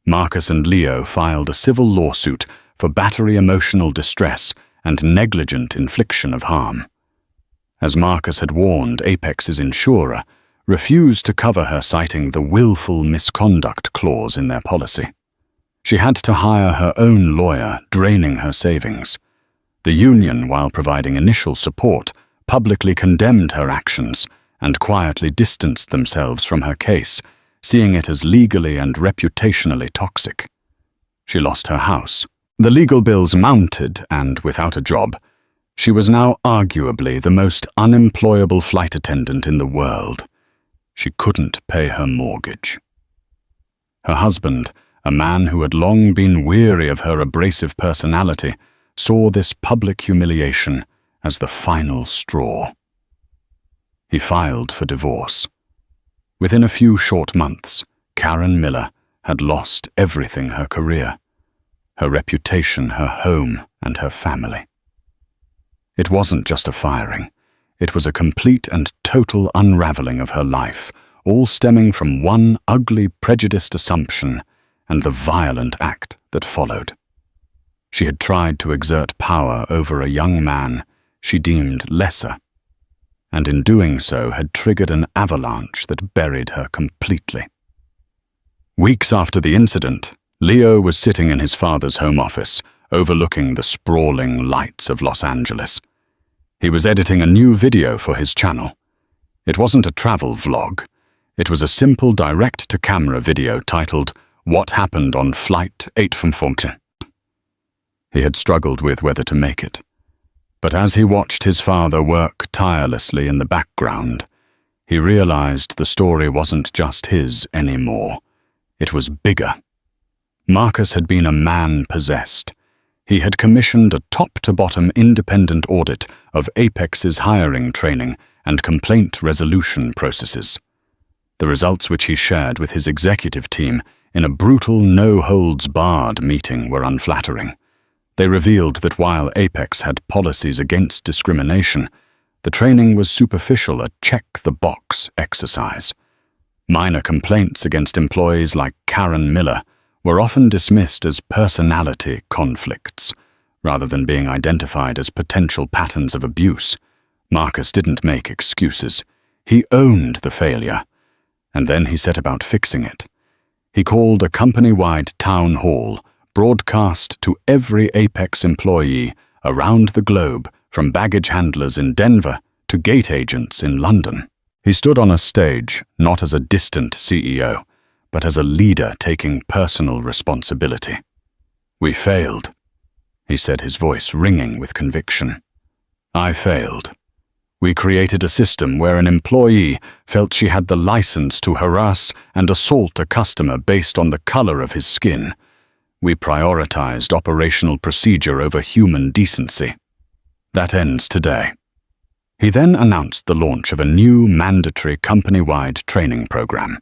Marcus and Leo filed a civil lawsuit for battery emotional distress and negligent infliction of harm. As Marcus had warned, Apex's insurer refused to cover her, citing the willful misconduct clause in their policy. She had to hire her own lawyer, draining her savings. The union, while providing initial support, publicly condemned her actions and quietly distanced themselves from her case, seeing it as legally and reputationally toxic. She lost her house. The legal bills mounted, and without a job, she was now arguably the most unemployable flight attendant in the world. She couldn't pay her mortgage. Her husband, a man who had long been weary of her abrasive personality, saw this public humiliation as the final straw. He filed for divorce. Within a few short months, Karen Miller had lost everything: her career, her reputation, her home, and her family. It wasn't just a firing. It was a complete and total unraveling of her life, all stemming from one ugly, prejudiced assumption and the violent act that followed. She had tried to exert power over a young man she deemed lesser, and in doing so had triggered an avalanche that buried her completely. Weeks after the incident, Leo was sitting in his father's home office, overlooking the sprawling lights of Los Angeles. He was editing a new video for his channel. It wasn't a travel vlog. It was a simple direct-to-camera video titled "What Happened on Flight 854." He had struggled with whether to make it. But as he watched his father work tirelessly in the background, he realized the story wasn't just his anymore. It was bigger. Marcus had been a man possessed. He had commissioned a top-to-bottom independent audit of Apex's hiring, training, and complaint resolution processes. The results, which he shared with his executive team in a brutal, no-holds-barred meeting, were unflattering. They revealed that while Apex had policies against discrimination, the training was superficial, a check-the-box exercise. Minor complaints against employees like Karen Miller were often dismissed as personality conflicts, rather than being identified as potential patterns of abuse. Marcus didn't make excuses. He owned the failure, and then he set about fixing it. He called a company-wide town hall, broadcast to every Apex employee around the globe, from baggage handlers in Denver to gate agents in London. He stood on a stage, not as a distant CEO, but as a leader taking personal responsibility. "We failed," he said, his voice ringing with conviction. "I failed. We created a system where an employee felt she had the license to harass and assault a customer based on the color of his skin. We prioritized operational procedure over human decency. That ends today." He then announced the launch of a new mandatory company-wide training program.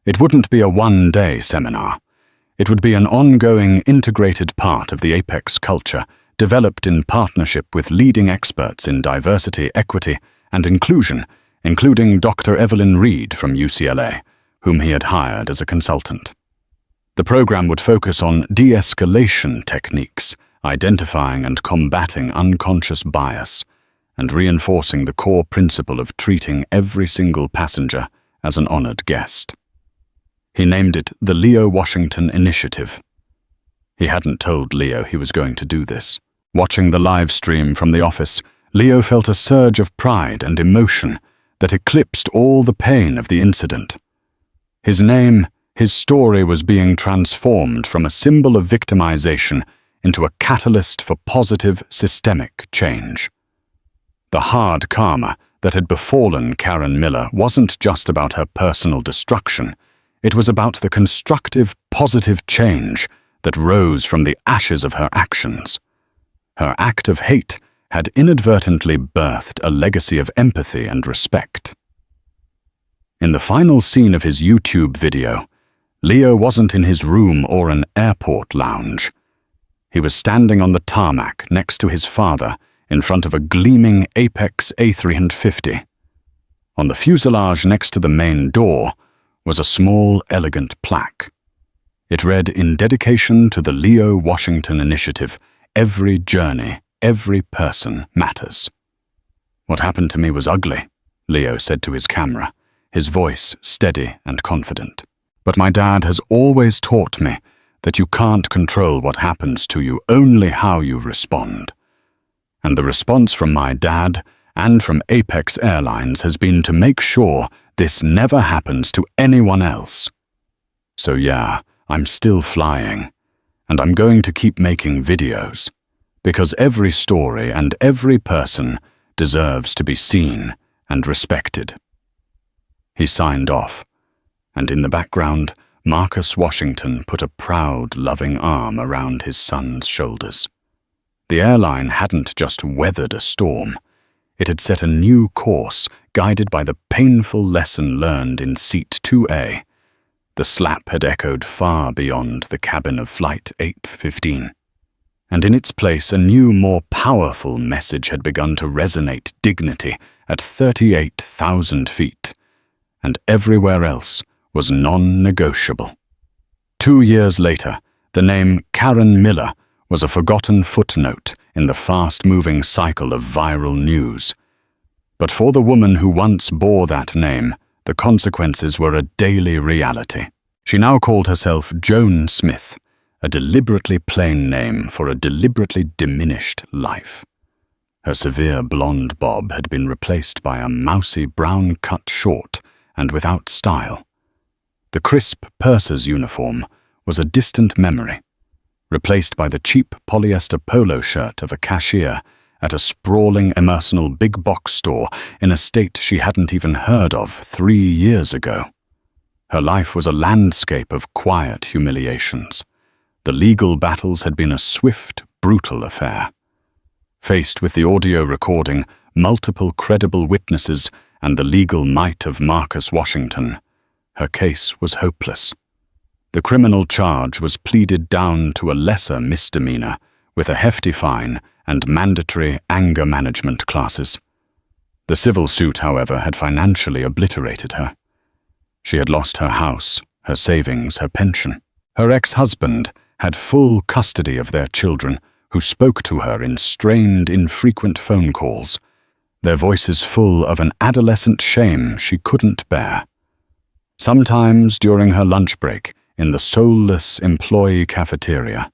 It wouldn't be a one-day seminar. It would be an ongoing, integrated part of the Apex culture, developed in partnership with leading experts in diversity, equity, and inclusion, including Dr. Evelyn Reed from UCLA, whom he had hired as a consultant. The program would focus on de-escalation techniques, identifying and combating unconscious bias, and reinforcing the core principle of treating every single passenger as an honored guest. He named it the Leo Washington Initiative. He hadn't told Leo he was going to do this. Watching the live stream from the office, Leo felt a surge of pride and emotion that eclipsed all the pain of the incident. His name, his story was being transformed from a symbol of victimization into a catalyst for positive, systemic change. The hard karma that had befallen Karen Miller wasn't just about her personal destruction. It was about the constructive, positive change that rose from the ashes of her actions. Her act of hate had inadvertently birthed a legacy of empathy and respect. In the final scene of his YouTube video, Leo wasn't in his room or an airport lounge. He was standing on the tarmac next to his father in front of a gleaming Apex A350. On the fuselage next to the main door was a small, elegant plaque. It read, "In dedication to the Leo Washington Initiative, every journey, every person matters." "What happened to me was ugly," Leo said to his camera, his voice steady and confident. "But my dad has always taught me that you can't control what happens to you, only how you respond. And the response from my dad and from Apex Airlines has been to make sure this never happens to anyone else. So yeah, I'm still flying, and I'm going to keep making videos, because every story and every person deserves to be seen and respected." He signed off, and in the background, Marcus Washington put a proud, loving arm around his son's shoulders. The airline hadn't just weathered a storm. It had set a new course, guided by the painful lesson learned in Seat 2A. The slap had echoed far beyond the cabin of Flight 815. And in its place, a new, more powerful message had begun to resonate: dignity at 38,000 feet. And everywhere else was non-negotiable. 2 years later, the name Karen Miller was a forgotten footnote in the fast-moving cycle of viral news. But for the woman who once bore that name, the consequences were a daily reality. She now called herself Joan Smith, a deliberately plain name for a deliberately diminished life. Her severe blonde bob had been replaced by a mousy brown cut short and without style. The crisp purser's uniform was a distant memory, replaced by the cheap polyester polo shirt of a cashier at a sprawling impersonal big box store in a state she hadn't even heard of 3 years ago. Her life was a landscape of quiet humiliations. The legal battles had been a swift, brutal affair. Faced with the audio recording, multiple credible witnesses, and the legal might of Marcus Washington, her case was hopeless. The criminal charge was pleaded down to a lesser misdemeanor with a hefty fine and mandatory anger management classes. The civil suit, however, had financially obliterated her. She had lost her house, her savings, her pension. Her ex-husband had full custody of their children, who spoke to her in strained, infrequent phone calls, their voices full of an adolescent shame she couldn't bear. Sometimes during her lunch break, in the soulless employee cafeteria,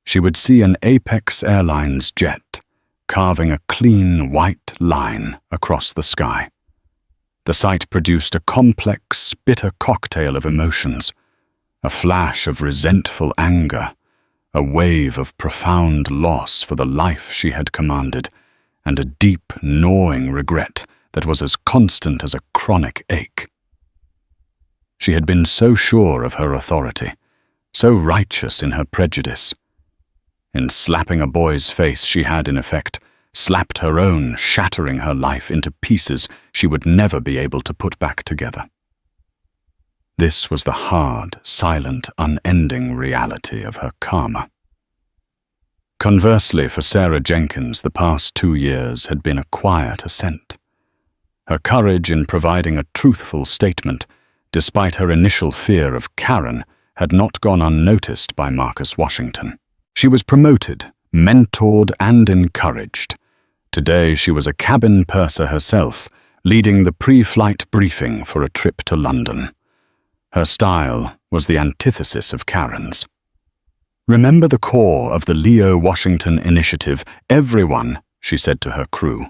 she would see an Apex Airlines jet carving a clean white line across the sky. The sight produced a complex, bitter cocktail of emotions, a flash of resentful anger, a wave of profound loss for the life she had commanded, and a deep, gnawing regret that was as constant as a chronic ache. She had been so sure of her authority, so righteous in her prejudice. In slapping a boy's face, she had, in effect, slapped her own, shattering her life into pieces she would never be able to put back together. This was the hard, silent, unending reality of her karma. Conversely, for Sarah Jenkins, the past 2 years had been a quiet ascent. Her courage in providing a truthful statement, despite her initial fear of Karen, had not gone unnoticed by Marcus Washington. She was promoted, mentored, and encouraged. Today she was a cabin purser herself, leading the pre-flight briefing for a trip to London. Her style was the antithesis of Karen's. "Remember the core of the Leo Washington Initiative, everyone," she said to her crew,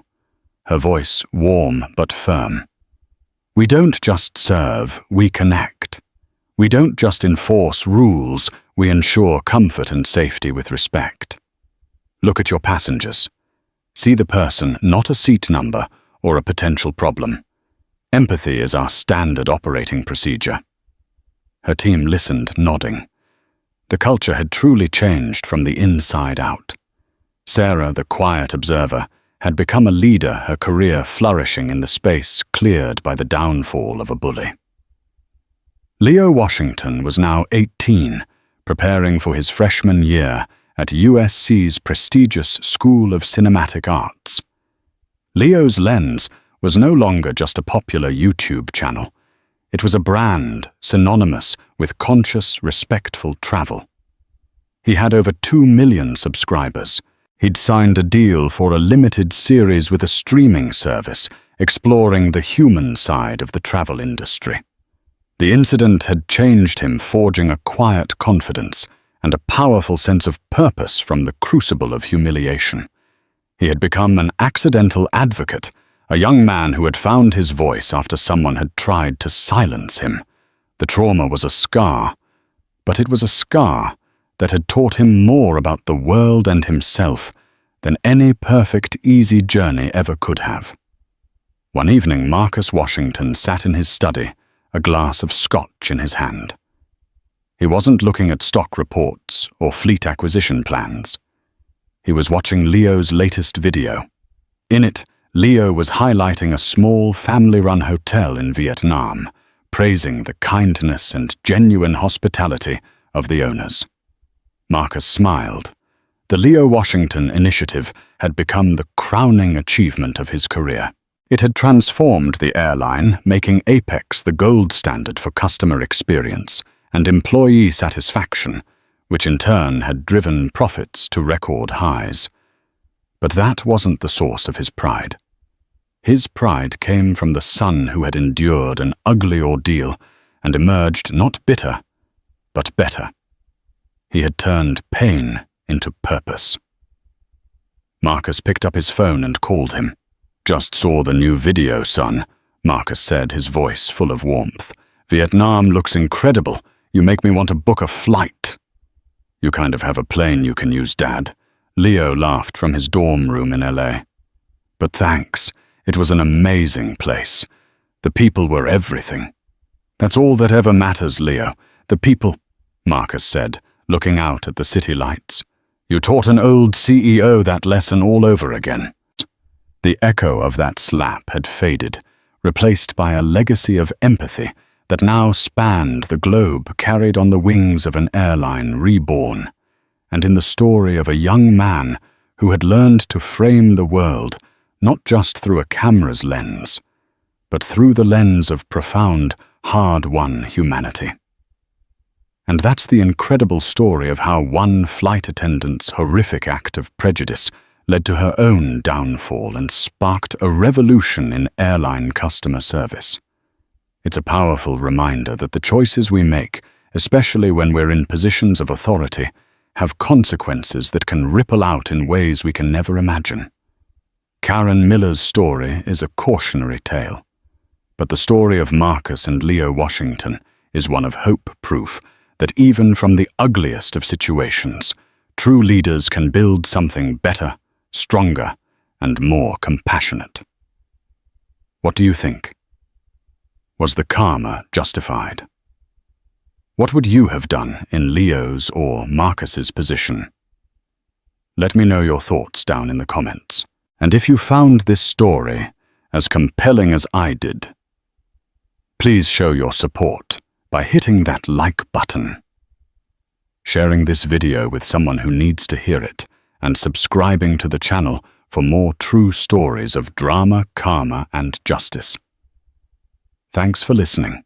her voice warm but firm. "We don't just serve, we connect. We don't just enforce rules, we ensure comfort and safety with respect. Look at your passengers. See the person, not a seat number or a potential problem. Empathy is our standard operating procedure." Her team listened, nodding. The culture had truly changed from the inside out. Sarah, the quiet observer, had become a leader, her career flourishing in the space cleared by the downfall of a bully. Leo Washington was now 18, preparing for his freshman year at USC's prestigious School of Cinematic Arts. Leo's lens was no longer just a popular YouTube channel. It was a brand synonymous with conscious, respectful travel. He had over 2 million subscribers. He'd signed a deal for a limited series with a streaming service exploring the human side of the travel industry. The incident had changed him, forging a quiet confidence and a powerful sense of purpose from the crucible of humiliation. He had become an accidental advocate, a young man who had found his voice after someone had tried to silence him. The trauma was a scar, but it was a scar that had taught him more about the world and himself than any perfect, easy journey ever could have. One evening, Marcus Washington sat in his study, a glass of scotch in his hand. He wasn't looking at stock reports or fleet acquisition plans. He was watching Leo's latest video. In it, Leo was highlighting a small, family-run hotel in Vietnam, praising the kindness and genuine hospitality of the owners. Marcus smiled. The Leo Washington Initiative had become the crowning achievement of his career. It had transformed the airline, making Apex the gold standard for customer experience and employee satisfaction, which in turn had driven profits to record highs. But that wasn't the source of his pride. His pride came from the son who had endured an ugly ordeal and emerged not bitter, but better. He had turned pain into purpose. Marcus picked up his phone and called him. "Just saw the new video, son," Marcus said, his voice full of warmth. "Vietnam looks incredible. You make me want to book a flight." "You kind of have a plane you can use, Dad." Leo laughed from his dorm room in LA. "But thanks. It was an amazing place. The people were everything." "That's all that ever matters, Leo. The people," Marcus said, looking out at the city lights. "You taught an old CEO that lesson all over again." The echo of that slap had faded, replaced by a legacy of empathy that now spanned the globe, carried on the wings of an airline reborn, and in the story of a young man who had learned to frame the world not just through a camera's lens, but through the lens of profound, hard-won humanity. And that's the incredible story of how one flight attendant's horrific act of prejudice led to her own downfall and sparked a revolution in airline customer service. It's a powerful reminder that the choices we make, especially when we're in positions of authority, have consequences that can ripple out in ways we can never imagine. Karen Miller's story is a cautionary tale, but the story of Marcus and Leo Washington is one of hope proof that even from the ugliest of situations, true leaders can build something better, stronger, and more compassionate. What do you think? Was the karma justified? What would you have done in Leo's or Marcus's position? Let me know your thoughts down in the comments. And if you found this story as compelling as I did, please show your support by hitting that like button, sharing this video with someone who needs to hear it, and subscribing to the channel for more true stories of drama, karma, and justice. Thanks for listening.